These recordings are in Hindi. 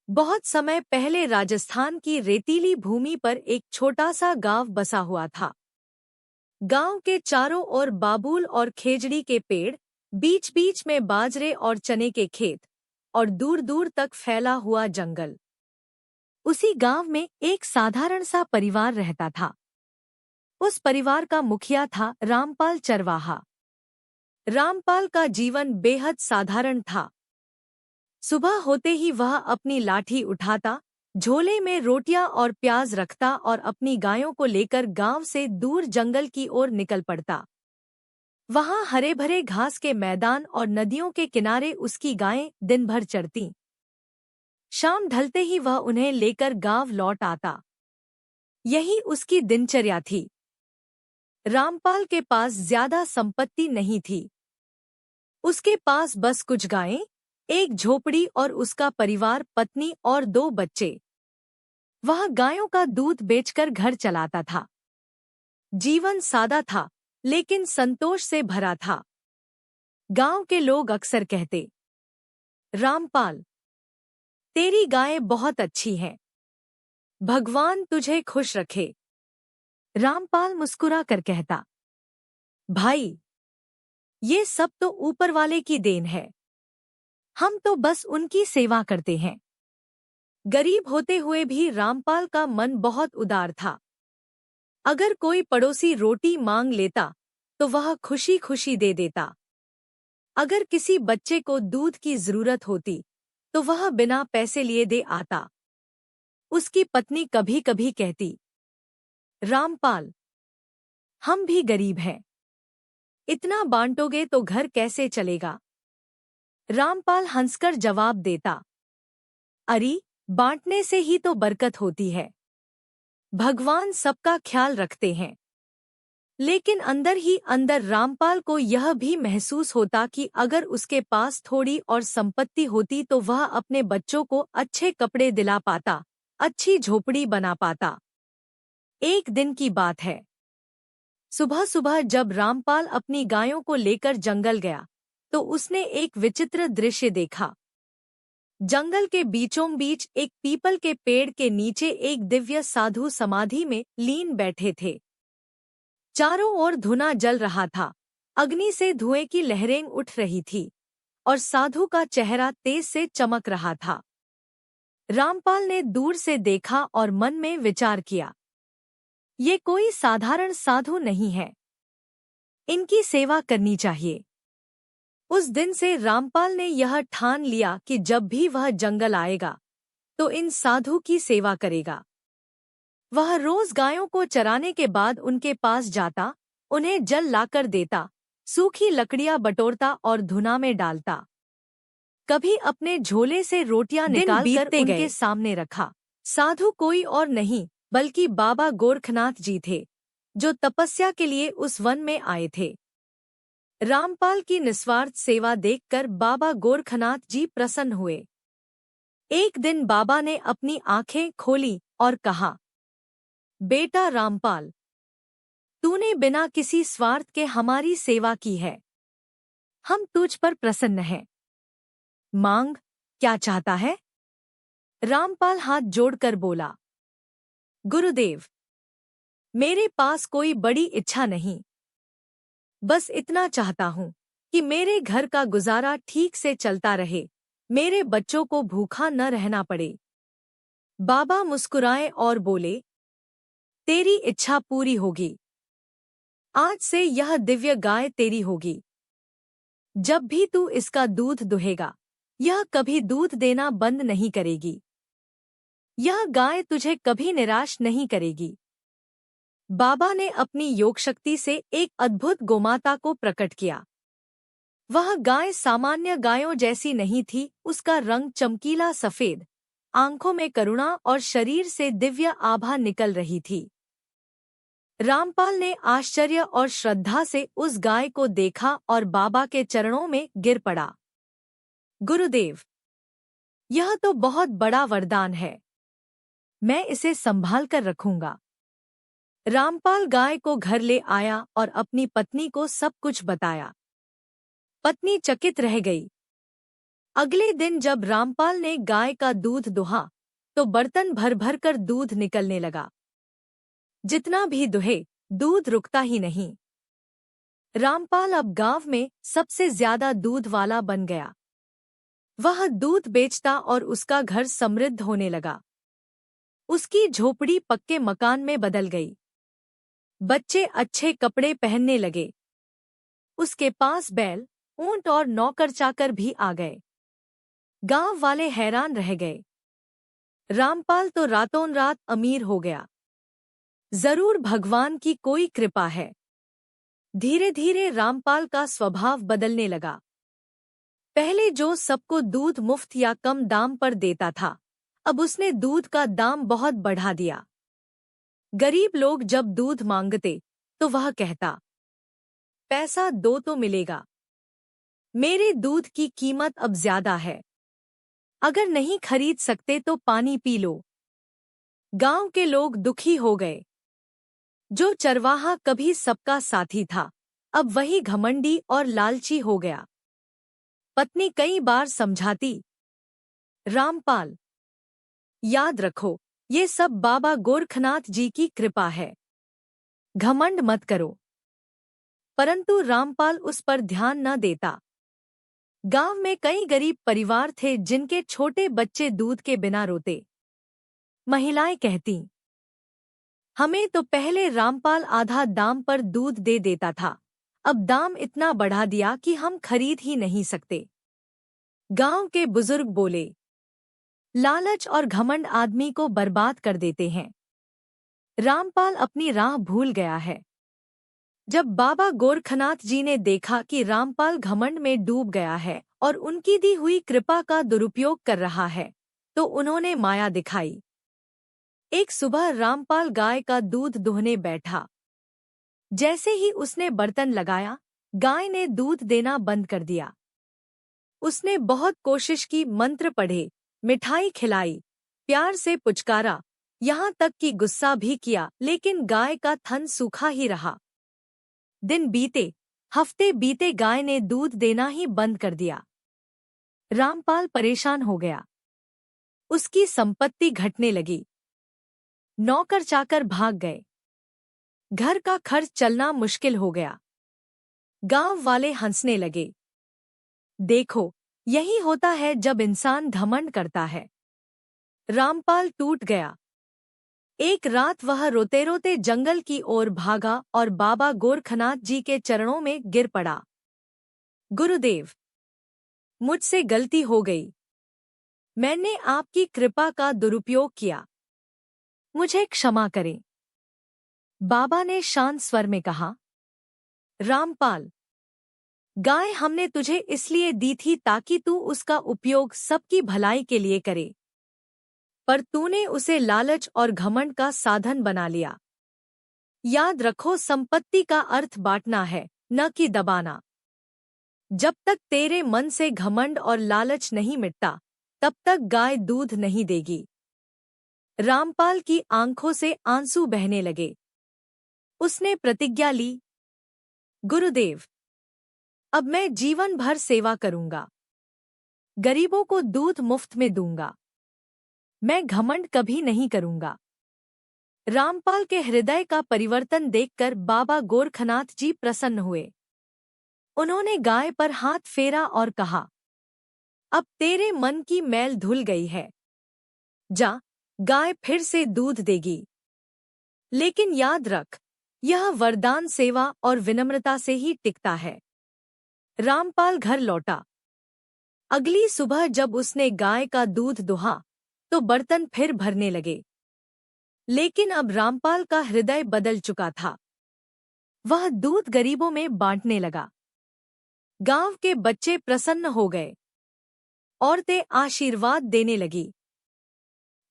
बहुत समय पहले राजस्थान की रेतीली भूमि पर एक छोटा सा गांव बसा हुआ था। गांव के चारों ओर बाबूल और खेजड़ी के पेड़, बीच बीच में बाजरे और चने के खेत और दूर दूर तक फैला हुआ जंगल। उसी गांव में एक साधारण सा परिवार रहता था। उस परिवार का मुखिया था रामपाल चरवाहा। रामपाल का जीवन बेहद साधारण था। सुबह होते ही वह अपनी लाठी उठाता, झोले में रोटियां और प्याज रखता और अपनी गायों को लेकर गांव से दूर जंगल की ओर निकल पड़ता। वहां हरे भरे घास के मैदान और नदियों के किनारे उसकी गायें दिन भर चरतीं। शाम ढलते ही वह उन्हें लेकर गांव लौट आता। यही उसकी दिनचर्या थी। रामपाल के पास ज्यादा संपत्ति नहीं थी। उसके पास बस कुछ गायें, एक झोपड़ी और उसका परिवार, पत्नी और 2 बच्चे। वह गायों का दूध बेचकर घर चलाता था। जीवन सादा था, लेकिन संतोष से भरा था। गांव के लोग अक्सर कहते, रामपाल, तेरी गायें बहुत अच्छी हैं। भगवान तुझे खुश रखे। रामपाल मुस्कुरा कर कहता, भाई, ये सब तो ऊपर वाले की देन है। हम तो बस उनकी सेवा करते हैं। गरीब होते हुए भी रामपाल का मन बहुत उदार था। अगर कोई पड़ोसी रोटी मांग लेता तो वह खुशी खुशी दे देता। अगर किसी बच्चे को दूध की जरूरत होती तो वह बिना पैसे लिए दे आता। उसकी पत्नी कभी कभी कहती, रामपाल, हम भी गरीब हैं। इतना बांटोगे तो घर कैसे चलेगा? रामपाल हंसकर जवाब देता, अरे, बांटने से ही तो बरकत होती है। भगवान सबका ख्याल रखते हैं। लेकिन अंदर ही अंदर रामपाल को यह भी महसूस होता कि अगर उसके पास थोड़ी और संपत्ति होती तो वह अपने बच्चों को अच्छे कपड़े दिला पाता, अच्छी झोपड़ी बना पाता। एक दिन की बात है। सुबह सुबह जब रामपाल अपनी गायों को लेकर जंगल गया तो उसने एक विचित्र दृश्य देखा। जंगल के बीचों बीच एक पीपल के पेड़ के नीचे एक दिव्य साधु समाधि में लीन बैठे थे। चारों ओर धुआं जल रहा था, अग्नि से धुएं की लहरें उठ रही थी और साधु का चेहरा तेज से चमक रहा था। रामपाल ने दूर से देखा और मन में विचार किया, ये कोई साधारण साधु नहीं है। इनकी सेवा करनी चाहिए। उस दिन से रामपाल ने यह ठान लिया कि जब भी वह जंगल आएगा तो इन साधु की सेवा करेगा। वह रोज गायों को चराने के बाद उनके पास जाता, उन्हें जल लाकर देता, सूखी लकड़ियां बटोरता और धुना में डालता। कभी अपने झोले से रोटियां निकालकर उनके सामने रखा। साधु कोई और नहीं बल्कि बाबा गोरखनाथ जी थे, जो तपस्या के लिए उस वन में आए थे। रामपाल की निस्वार्थ सेवा देखकर बाबा गोरखनाथ जी प्रसन्न हुए। एक दिन बाबा ने अपनी आंखें खोली और कहा, बेटा रामपाल, तूने बिना किसी स्वार्थ के हमारी सेवा की है। हम तुझ पर प्रसन्न हैं। मांग, क्या चाहता है? रामपाल हाथ जोड़कर बोला, गुरुदेव, मेरे पास कोई बड़ी इच्छा नहीं। बस इतना चाहता हूँ कि मेरे घर का गुजारा ठीक से चलता रहे, मेरे बच्चों को भूखा न रहना पड़े। बाबा मुस्कुराए और बोले, तेरी इच्छा पूरी होगी। आज से यह दिव्य गाय तेरी होगी। जब भी तू इसका दूध दुहेगा, यह कभी दूध देना बंद नहीं करेगी। यह गाय तुझे कभी निराश नहीं करेगी। बाबा ने अपनी योग शक्ति से एक अद्भुत गोमाता को प्रकट किया। वह गाय सामान्य गायों जैसी नहीं थी। उसका रंग चमकीला सफेद, आंखों में करुणा और शरीर से दिव्य आभा निकल रही थी। रामपाल ने आश्चर्य और श्रद्धा से उस गाय को देखा और बाबा के चरणों में गिर पड़ा। गुरुदेव, यह तो बहुत बड़ा वरदान है। मैं इसे संभाल कर रखूंगा। रामपाल गाय को घर ले आया और अपनी पत्नी को सब कुछ बताया। पत्नी चकित रह गई। अगले दिन जब रामपाल ने गाय का दूध दुहा तो बर्तन भर भर कर दूध निकलने लगा। जितना भी दुहे दूध रुकता ही नहीं। रामपाल अब गांव में सबसे ज्यादा दूध वाला बन गया। वह दूध बेचता और उसका घर समृद्ध होने लगा। उसकी झोपड़ी पक्के मकान में बदल गई। बच्चे अच्छे कपड़े पहनने लगे। उसके पास बैल, ऊंट और नौकर चाकर भी आ गए। गांव वाले हैरान रह गए। रामपाल तो रातों रात अमीर हो गया। जरूर भगवान की कोई कृपा है। धीरे धीरे रामपाल का स्वभाव बदलने लगा। पहले जो सबको दूध मुफ्त या कम दाम पर देता था, अब उसने दूध का दाम बहुत बढ़ा दिया। गरीब लोग जब दूध मांगते तो वह कहता, पैसा दो तो मिलेगा। मेरे दूध की कीमत अब ज्यादा है। अगर नहीं खरीद सकते तो पानी पी लो। गांव के लोग दुखी हो गए। जो चरवाहा कभी सबका साथी था, अब वही घमंडी और लालची हो गया। पत्नी कई बार समझाती, रामपाल, याद रखो, ये सब बाबा गोरखनाथ जी की कृपा है। घमंड मत करो। परंतु रामपाल उस पर ध्यान न देता। गांव में कई गरीब परिवार थे जिनके छोटे बच्चे दूध के बिना रोते। महिलाएं कहती, हमें तो पहले रामपाल आधा दाम पर दूध दे देता था, अब दाम इतना बढ़ा दिया कि हम खरीद ही नहीं सकते। गांव के बुजुर्ग बोले, लालच और घमंड आदमी को बर्बाद कर देते हैं। रामपाल अपनी राह भूल गया है। जब बाबा गोरखनाथ जी ने देखा कि रामपाल घमंड में डूब गया है और उनकी दी हुई कृपा का दुरुपयोग कर रहा है, तो उन्होंने माया दिखाई। एक सुबह रामपाल गाय का दूध दुहने बैठा। जैसे ही उसने बर्तन लगाया, गाय ने दूध देना बंद कर दिया। उसने बहुत कोशिश की, मंत्र पढ़े, मिठाई खिलाई, प्यार से पुचकारा, यहाँ तक कि गुस्सा भी किया, लेकिन गाय का थन सूखा ही रहा। दिन बीते, हफ्ते बीते, गाय ने दूध देना ही बंद कर दिया। रामपाल परेशान हो गया। उसकी संपत्ति घटने लगी। नौकर चाकर भाग गए। घर का खर्च चलना मुश्किल हो गया। गांव वाले हंसने लगे। देखो, यही होता है जब इंसान घमंड करता है। रामपाल टूट गया। एक रात वह रोते रोते जंगल की ओर भागा और बाबा गोरखनाथ जी के चरणों में गिर पड़ा। गुरुदेव, मुझसे गलती हो गई। मैंने आपकी कृपा का दुरुपयोग किया। मुझे क्षमा करें। बाबा ने शांत स्वर में कहा, रामपाल, गाय हमने तुझे इसलिए दी थी ताकि तू उसका उपयोग सबकी भलाई के लिए करे, पर तूने उसे लालच और घमंड का साधन बना लिया। याद रखो, संपत्ति का अर्थ बांटना है, न कि दबाना। जब तक तेरे मन से घमंड और लालच नहीं मिटता, तब तक गाय दूध नहीं देगी। रामपाल की आंखों से आंसू बहने लगे। उसने प्रतिज्ञा ली, गुरुदेव, अब मैं जीवन भर सेवा करूंगा। गरीबों को दूध मुफ्त में दूंगा। मैं घमंड कभी नहीं करूंगा। रामपाल के हृदय का परिवर्तन देखकर बाबा गोरखनाथ जी प्रसन्न हुए। उन्होंने गाय पर हाथ फेरा और कहा, अब तेरे मन की मैल धुल गई है। जा, गाय फिर से दूध देगी। लेकिन याद रख, यह वरदान सेवा और विनम्रता से ही टिकता है। रामपाल घर लौटा। अगली सुबह जब उसने गाय का दूध दुहा, तो बर्तन फिर भरने लगे। लेकिन अब रामपाल का हृदय बदल चुका था। वह दूध गरीबों में बांटने लगा। गांव के बच्चे प्रसन्न हो गए। औरतें आशीर्वाद देने लगी।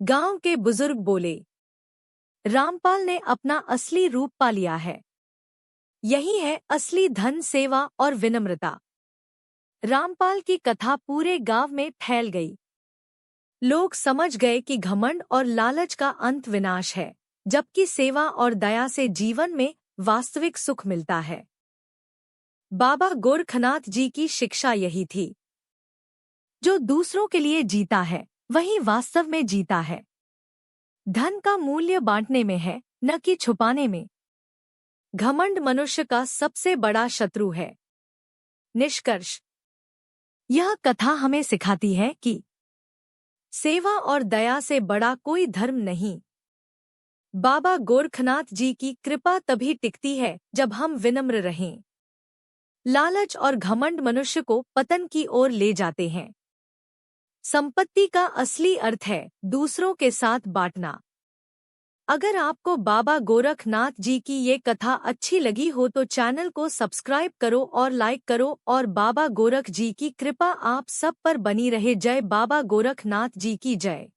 गांव के बुजुर्ग बोले, रामपाल ने अपना असली रूप पा लिया है। यही है असली धन, सेवा और विनम्रता। रामपाल की कथा पूरे गांव में फैल गई। लोग समझ गए कि घमंड और लालच का अंत विनाश है, जबकि सेवा और दया से जीवन में वास्तविक सुख मिलता है। बाबा गोरखनाथ जी की शिक्षा यही थी। जो दूसरों के लिए जीता है वही वास्तव में जीता है। धन का मूल्य बांटने में है, न कि छुपाने में। घमंड मनुष्य का सबसे बड़ा शत्रु है। निष्कर्ष, यह कथा हमें सिखाती है कि सेवा और दया से बड़ा कोई धर्म नहीं। बाबा गोरखनाथ जी की कृपा तभी टिकती है जब हम विनम्र रहें। लालच और घमंड मनुष्य को पतन की ओर ले जाते हैं। संपत्ति का असली अर्थ है दूसरों के साथ बांटना। अगर आपको बाबा गोरखनाथ जी की ये कथा अच्छी लगी हो तो चैनल को सब्सक्राइब करो और लाइक करो, और बाबा गोरख जी की कृपा आप सब पर बनी रहे। जय बाबा गोरखनाथ जी की जय।